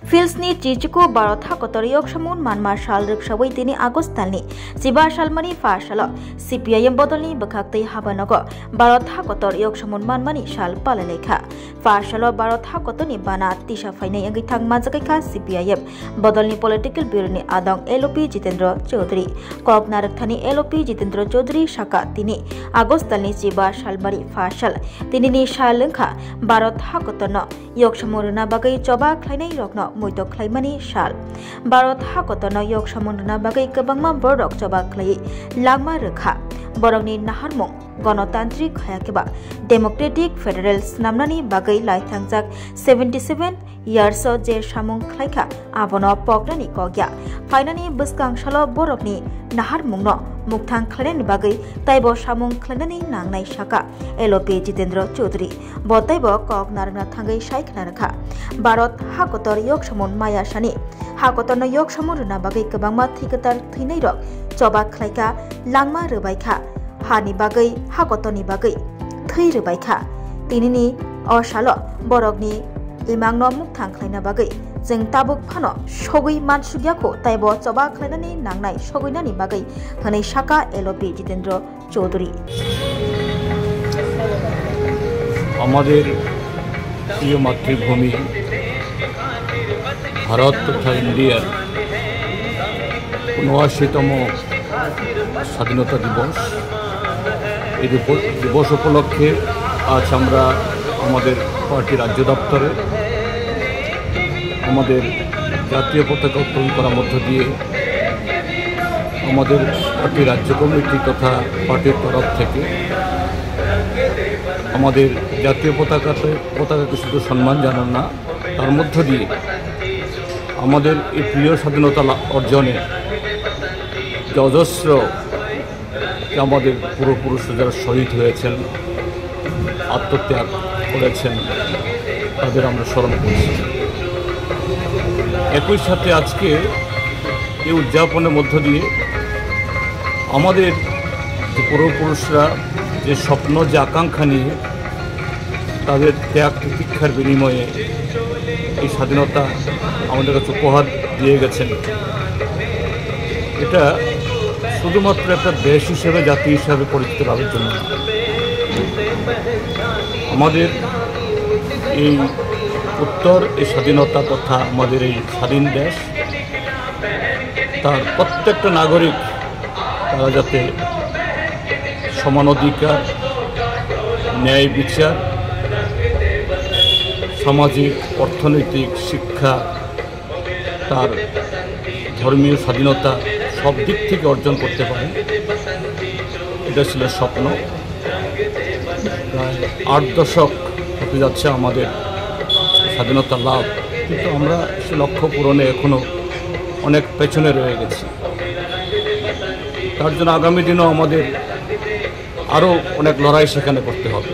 फिल्सनि चिचुको बारथा कतरियक समून मानमा साल रिक्सावै दिनै आगस्ट दाननि 15 सालमानि फासाल CPIM बदलनि बखाक्तै हाबानग बारथा कतरियक समून मानमानि साल पालालेखा फासाल बारथा कतनि बाना तिसा फाइनाय अंगैथां माजाखैखा CPIM बदलनि पलिटिकल ब्यूरोनि आदं LOP जितेन्द्र चौधरी कक नारकथानि LOP जितेन्द्र चौधरी साका दिनै आगस्ट दाननि 15 सालमानि फासाल दिनैनि सालंखा बारथा कतन yok samurna bagai coba khlainai rokno muito khlaimani sal barotha kotono yok samurna bagai kebangma borok coba khlai langma rekha borokni naharmung গণতান্ত্রিক হায়াকেবা ডেমোক্রেটিক ফেডারেলস নামনানি বাগৈ লাইথাংজাক 77 ইয়ার্স যে সামুং খ্লাইখা আবনো পগনানি কগয়া ফাইনানি বসকাংশাল বরকনি নাহারমুংন মুকথাং খ্লাইনানি বাগৈ তাইব সামুং খ্লাইনানি নাংনাই সাকা LOP জিতেন্দ্র চৌধুরী বতাইব কক নারনা থাঙ্গৈ সাইখনা রাখা ভারত হাকতর ইয়ক সমন মায়া সানি হাকতন ইয়ক সমরনা বাগৈ কবাংমা থিকতার থৈনাই রক চবা খ্লাইকা লাংমা রবাইখা हानि बागै हाकतनि बागै थै रोबायखा दिनैनि असाल बरकनि इमांनो मुक्थां ख्लायना बागै जों ताबुक फानो सगै मानसुगियाखौ ताइब चबा ख्लायनानै नांनाय सगैनानि बागै हनै साका LOP जितेन्द्र चौधरी আমাদের প্রিয় মাতৃভূমি ভারত তথা ইন্ডিয়ার ৭৯তম স্বাধীনতা দিবস এই দিবস উপলক্ষে আজ আমরা আমাদের পার্টি রাজ্য দপ্তরে আমাদের জাতীয় পতাকা উত্তোলন করার মধ্য দিয়ে আমাদের পার্টি রাজ্য কমিটি তথা পার্টির তরফ থেকে আমাদের জাতীয় পতাকাকে শুধু সম্মান জানান না তার মধ্য দিয়ে আমাদের এই প্রিয় স্বাধীনতা অর্জনে যে অজস্র আমাদের পূর্বপুরুষ যারা শহীদ হয়েছেন আত্মত্যাগ করেছেন তাদের আমরা স্মরণ করছি একই সাথে আজকে এই উদযাপনের মধ্য দিয়ে আমাদের যে পূর্বপুরুষরা যে স্বপ্ন যে আকাঙ্ক্ষা নিয়ে তাদের ত্যাগ প্রতীক্ষার বিনিময়ে এই স্বাধীনতা আমাদের কাছে উপহার দিয়ে গেছেন এটা শুধুমাত্র একটা দেশ হিসেবে জাতি হিসাবে পরিচিত লাভের জন্য আমাদের এই উত্তর এই স্বাধীনতা তথা আমাদের এই স্বাধীন দেশ তার প্রত্যেকটা নাগরিক তারা যাতে সমান অধিকার ন্যায় বিচার সামাজিক অর্থনৈতিক শিক্ষা তার ধর্মীয় স্বাধীনতা সব দিক থেকে অর্জন করতে পারে এটা ছিল স্বপ্ন প্রায় ৮ দশক হতে যাচ্ছে আমাদের স্বাধীনতা লাভ কিন্তু আমরা সে লক্ষ্য পূরণে এখনও অনেক পেছনে রয়ে গেছি তার জন্য আগামী দিনও আমাদের আরও অনেক লড়াই সেখানে করতে হবে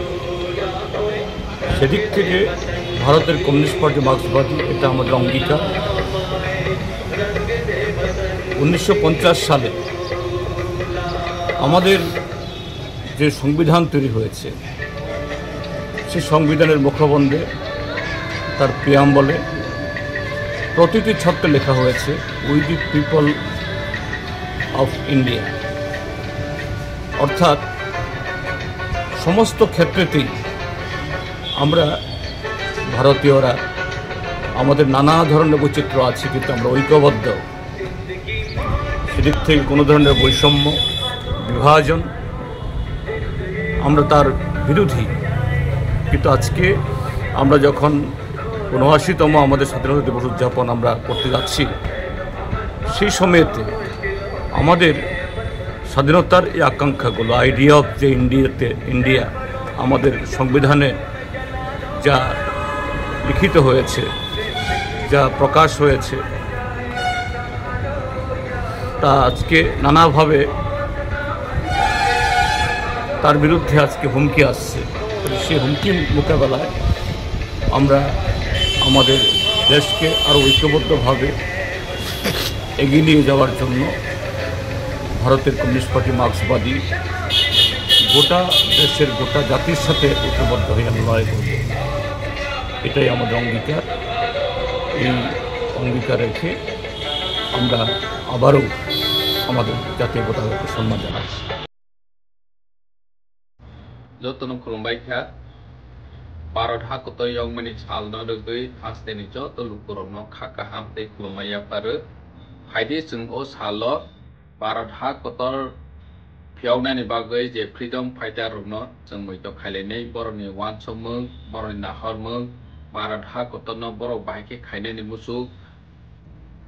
সেদিক থেকে ভারতের কমিউনিস্ট পার্টি মার্ক্সবাদী এটা আমাদের অঙ্গীকার ১৯৫০ সালে আমাদের যে সংবিধান তৈরি হয়েছে সেই সংবিধানের মুখবন্ধে তার প্রিয়াম্বলে প্রতিটি ছত্রে লেখা হয়েছে we the people of India অর্থাৎ সমস্ত ক্ষেত্রেতেই আমরা ভারতীয়রা আমাদের নানা ধরনের বৈচিত্র্য আছে কিন্তু আমরা ঐক্যবদ্ধ সেদিক থেকে কোনো ধরনের বৈষম্য বিভাজন আমরা তার বিরোধী কিন্তু আজকে আমরা যখন ৭৯তম আমাদের স্বাধীনতা দিবস উদযাপন আমরা করতে যাচ্ছি সেই সময়েতে আমাদের স্বাধীনতার এই আকাঙ্ক্ষাগুলো আইডিয়া অফ যে ইন্ডিয়া আমাদের সংবিধানে যা লিখিত হয়েছে যা প্রকাশ হয়েছে তা আজকে নানাভাবে তার বিরুদ্ধে আজকে হুমকি আসছে সেই হুমকি মোকাবেলায় আমরা আমাদের দেশকে আরও ঐক্যবদ্ধভাবে এগিয়ে নিয়ে যাওয়ার জন্য ভারতের কমিউনিস্ট পার্টি মার্ক্সবাদী গোটা দেশের গোটা জাতির সাথে ঐক্যবদ্ধ হয়ে আমরা লড়াই করব এটাই আমাদের অঙ্গীকার এই অঙ্গীকার রেখে আমরা আবারও আমাদের জাতীয় পতাকাকে সম্মান জানাচ্ছি। যতন খুলুমবাইখা भारत हाकत यंगमनि सालना रगै हास्तेनि जत लुकुरनो खाका हामते खुलुमाया पारो फायदे जों ओ सालो भारत हाकतर फियावनानि बागै जे फ्रीडम फाइटर रनो जों मैतो खायलायनाय बरनि वानसमों बरनि नाहरमों भारत हाकतनो बर बायके खायनायनि मुसु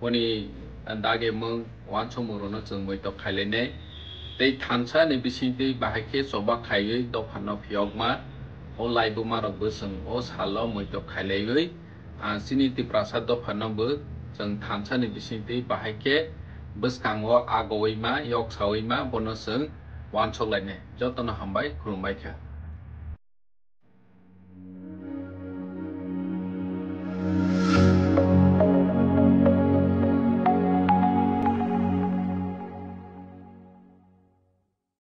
वनि दागे मों वानसमों रनो जों मैतो खायलायनाय तै थानसानि बिसिंतै बाहायके सबा खायै दफानो फियावमा ओ लाइबो मारो बोसों ओ सालो मैतो खायलायै सिनिति प्रासाद दफानोबो जों थानसानि बिसिंतै बाहायके बोसकांगो आगवैमा यक्सावैमा बनोसों वानसलायनाय जतन हामबाय खुलुमबायखा।